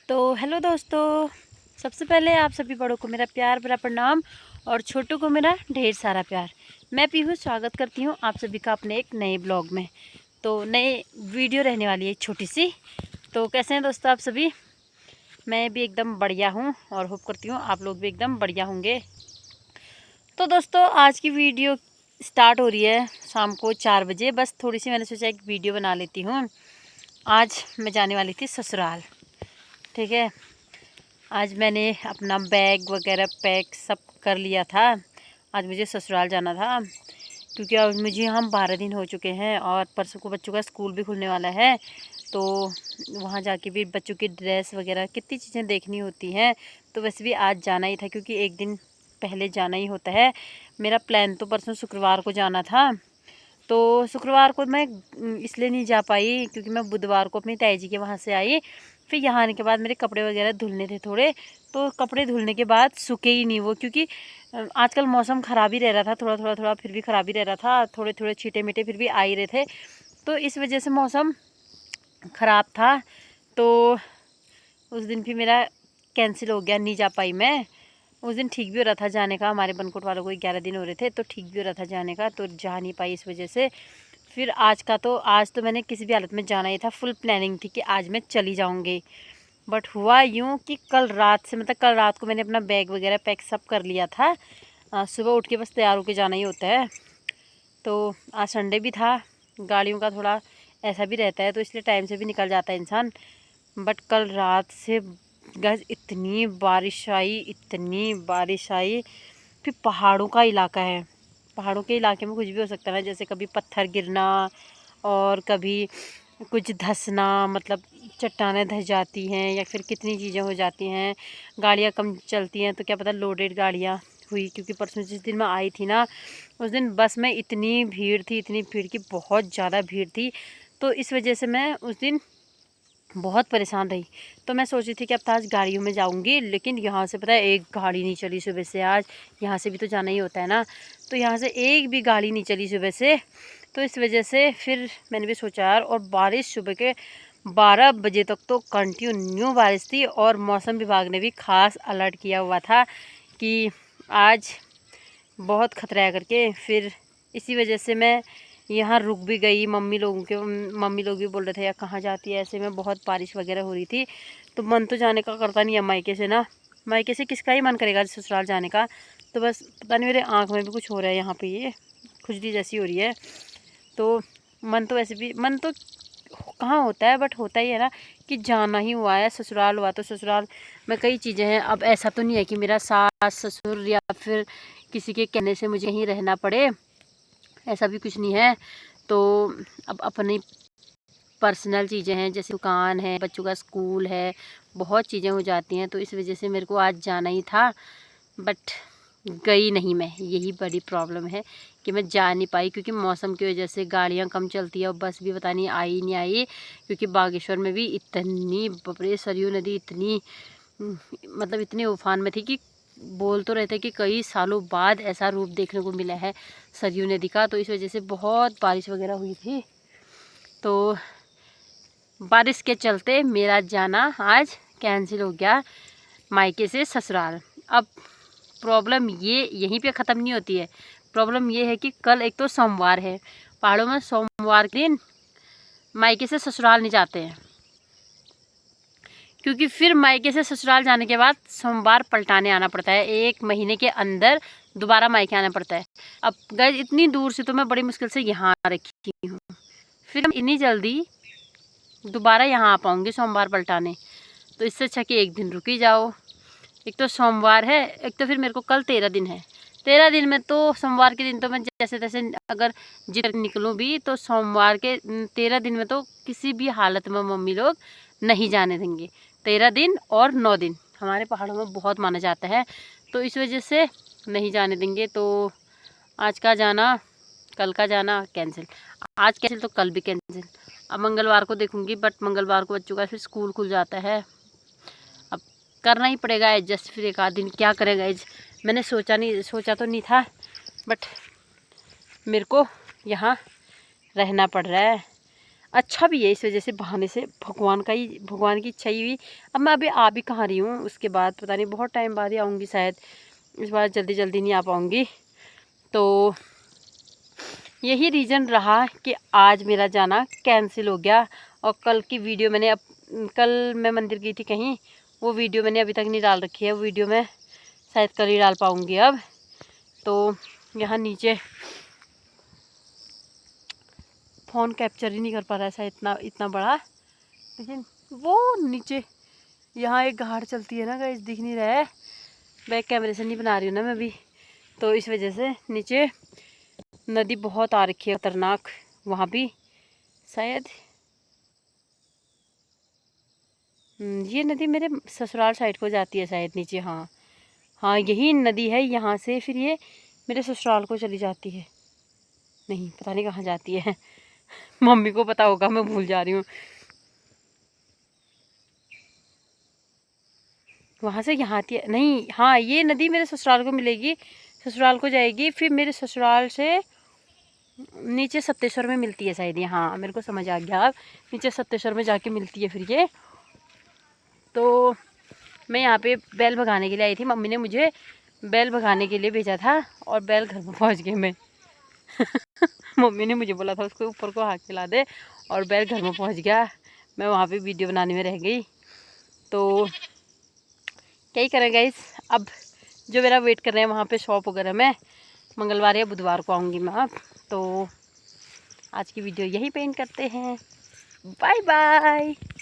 तो हेलो दोस्तों, सबसे पहले आप सभी बड़ों को मेरा प्यार भरा प्रणाम और छोटों को मेरा ढेर सारा प्यार। मैं पीहू स्वागत करती हूँ आप सभी का अपने एक नए ब्लॉग में। तो नए वीडियो रहने वाली है छोटी सी। तो कैसे हैं दोस्तों आप सभी? मैं भी एकदम बढ़िया हूँ और होप करती हूँ आप लोग भी एकदम बढ़िया होंगे। तो दोस्तों आज की वीडियो स्टार्ट हो रही है शाम को 4 बजे। बस थोड़ी सी मैंने सोचा एक वीडियो बना लेती हूँ। आज मैं जाने वाली थी ससुराल, ठीक है। आज मैंने अपना बैग वगैरह पैक सब कर लिया था। आज मुझे ससुराल जाना था क्योंकि आज मुझे हम 12 दिन हो चुके हैं और परसों को बच्चों का स्कूल भी खुलने वाला है। तो वहाँ जाके भी बच्चों की ड्रेस वगैरह कितनी चीज़ें देखनी होती हैं। तो वैसे भी आज जाना ही था क्योंकि एक दिन पहले जाना ही होता है। मेरा प्लान तो परसों शुक्रवार को जाना था। तो शुक्रवार को मैं इसलिए नहीं जा पाई क्योंकि मैं बुधवार को अपनी ताई जी के वहाँ से आई। फिर यहाँ आने के बाद मेरे कपड़े वगैरह धुलने थे थोड़े, तो कपड़े धुलने के बाद सूखे ही नहीं वो, क्योंकि आजकल मौसम ख़राब ही रह रहा था, थोड़ा फिर भी ख़राब ही रह रहा था, थोड़े थोड़े छींटे मीठे फिर भी आ ही रहे थे। तो इस वजह से मौसम ख़राब था। तो उस दिन भी मेरा कैंसिल हो गया, नहीं जा पाई मैं। उस दिन ठीक भी हो रहा था जाने का, हमारे बनकोट वालों को 11 दिन हो रहे थे तो ठीक भी हो रहा था जाने का, तो जा नहीं पाई इस वजह से। फिर आज तो मैंने किसी भी हालत में जाना ही था, फुल प्लानिंग थी कि आज मैं चली जाऊंगी। बट हुआ यूँ कि कल रात को मैंने अपना बैग वगैरह पैक सब कर लिया था। सुबह उठ के बस तैयार होके जाना ही होता है। तो आज संडे भी था, गाड़ियों का थोड़ा ऐसा भी रहता है तो इसलिए टाइम से भी निकल जाता है इंसान। बट कल रात से गैस इतनी बारिश आई। फिर पहाड़ों का इलाका है, पहाड़ों के इलाके में कुछ भी हो सकता है ना, जैसे कभी पत्थर गिरना और कभी कुछ धंसना, मतलब चट्टानें धंस जाती हैं या फिर कितनी चीज़ें हो जाती हैं। गाड़ियाँ कम चलती हैं तो क्या पता लोडेड गाड़ियाँ हुई, क्योंकि परसों जिस दिन मैं आई थी ना उस दिन बस में इतनी भीड़ थी कि बहुत ज़्यादा भीड़ थी। तो इस वजह से मैं उस दिन बहुत परेशान रही। तो मैं सोच रही थी कि अब तो आज गाड़ियों में जाऊंगी, लेकिन यहाँ से पता है एक गाड़ी नहीं चली सुबह से। आज यहाँ से भी तो जाना ही होता है ना, तो यहाँ से एक भी गाड़ी नहीं चली सुबह से। तो इस वजह से फिर मैंने भी सोचा यार, और बारिश सुबह के 12 बजे तक तो कंटिन्यू बारिश थी और मौसम विभाग ने भी ख़ास अलर्ट किया हुआ था कि आज बहुत खतरा है करके। फिर इसी वजह से मैं यहाँ रुक भी गई। मम्मी लोग भी बोल रहे थे यार कहाँ जाती है, ऐसे में बहुत बारिश वगैरह हो रही थी। तो मन तो जाने का करता नहीं है मायके से ना, मायके से किसका ही मन करेगा ससुराल जाने का। तो बस पता नहीं मेरे आँख में भी कुछ हो रहा है, यहाँ पे ये खुजली जैसी हो रही है। तो मन तो वैसे भी मन तो कहाँ होता है, बट होता ही है ना कि जाना ही हुआ है, ससुराल हुआ तो ससुराल में कई चीज़ें हैं। अब ऐसा तो नहीं है कि मेरा सास ससुर या फिर किसी के कहने से मुझे यहीं रहना पड़े, ऐसा भी कुछ नहीं है। तो अब अपनी पर्सनल चीज़ें हैं, जैसे दुकान है, बच्चों का स्कूल है, बहुत चीज़ें हो जाती हैं। तो इस वजह से मेरे को आज जाना ही था, बट गई नहीं मैं। यही बड़ी प्रॉब्लम है कि मैं जा नहीं पाई क्योंकि मौसम की वजह से गाड़ियाँ कम चलती है और बस भी पता नहीं आई नहीं आई। क्योंकि बागेश्वर में भी इतनी बपरे सरयू नदी इतनी मतलब इतनी उफान में थी कि बोल तो रहे थे कि कई सालों बाद ऐसा रूप देखने को मिला है सरयू नदी का। तो इस वजह से बहुत बारिश वगैरह हुई थी। तो बारिश के चलते मेरा जाना आज कैंसिल हो गया मायके से ससुराल। अब प्रॉब्लम ये यहीं पे ख़त्म नहीं होती है। प्रॉब्लम ये है कि कल एक तो सोमवार है, पहाड़ों में सोमवार के दिन मायके से ससुराल नहीं जाते हैं, क्योंकि फिर मायके से ससुराल जाने के बाद सोमवार पलटाने आना पड़ता है, 1 महीने के अंदर दोबारा मायके आना पड़ता है। अब गए इतनी दूर से तो मैं बड़ी मुश्किल से यहाँ रखी हूँ, फिर इतनी जल्दी दोबारा यहाँ आ पाऊँगी सोमवार पलटाने। तो इससे अच्छा कि एक दिन रुक ही जाओ। एक तो सोमवार है, एक तो फिर मेरे को कल 13 दिन है। 13 दिन में तो सोमवार के दिन तो मैं जैसे तैसे अगर जिधर निकलूँ भी तो सोमवार के 13 दिन में तो किसी भी हालत में मम्मी लोग नहीं जाने देंगे। 13 दिन और 9 दिन हमारे पहाड़ों में बहुत माना जाता है, तो इस वजह से नहीं जाने देंगे। तो आज का जाना कल का जाना कैंसिल, आज कैंसिल तो कल भी कैंसिल। अब मंगलवार को देखूँगी, बट मंगलवार को बच्चों का फिर स्कूल खुल जाता है। अब करना ही पड़ेगा एडजस्ट, फिर एक आध दिन क्या करेगा एज। मैंने सोचा तो नहीं था, बट मेरे को यहाँ रहना पड़ रहा है। अच्छा भी है, इस वजह से बहाने से भगवान की इच्छा ही हुई। अब मैं अभी आ भी कहाँ रही हूँ, उसके बाद पता नहीं बहुत टाइम बाद ही आऊँगी शायद, इस बार जल्दी जल्दी नहीं आ पाऊँगी। तो यही रीज़न रहा कि आज मेरा जाना कैंसिल हो गया। और कल की वीडियो कल मैं मंदिर गई थी कहीं, वो वीडियो मैंने अभी तक नहीं डाल रखी है। वो वीडियो मैं शायद कल ही डाल पाऊँगी अब। तो यहाँ नीचे फ़ोन कैप्चर ही नहीं कर पा रहा है शायद इतना बड़ा, लेकिन वो नीचे यहाँ एक घाट चलती है ना गाइस, दिख नहीं रहा है, बैक कैमरे से नहीं बना रही हूँ ना मैं भी, तो इस वजह से नीचे नदी बहुत आ रखी है खतरनाक। वहाँ भी शायद ये नदी मेरे ससुराल साइड को जाती है शायद नीचे। हाँ हाँ, यही नदी है, यहाँ से फिर ये मेरे ससुराल को चली जाती है। नहीं पता नहीं कहाँ जाती है मम्मी को पता होगा, मैं भूल जा रही हूँ। वहाँ से यहाँ आती है नहीं, हाँ ये नदी मेरे ससुराल को मिलेगी, ससुराल को जाएगी, फिर मेरे ससुराल से नीचे सत्तेश्वर में मिलती है शायद ये। हाँ मेरे को समझ आ गया अब, नीचे सत्तेश्वर में जाके मिलती है फिर ये। तो मैं यहाँ पे बैल भगाने के लिए आई थी, मम्मी ने मुझे बैल भगाने के लिए भेजा था और बैल घर पर पहुँच गए मैं मम्मी ने मुझे बोला था उसको ऊपर को हाथ खिला दे, और बैल घर में पहुँच गया। मैं वहाँ पे वीडियो बनाने में रह गई। तो क्या ही करें गाइस, अब जो मेरा वेट कर रहे हैं वहाँ पे शॉप वगैरह में, मंगलवार या बुधवार को आऊँगी मैं अब। तो आज की वीडियो यहीं पे एंड करते हैं। Bye bye.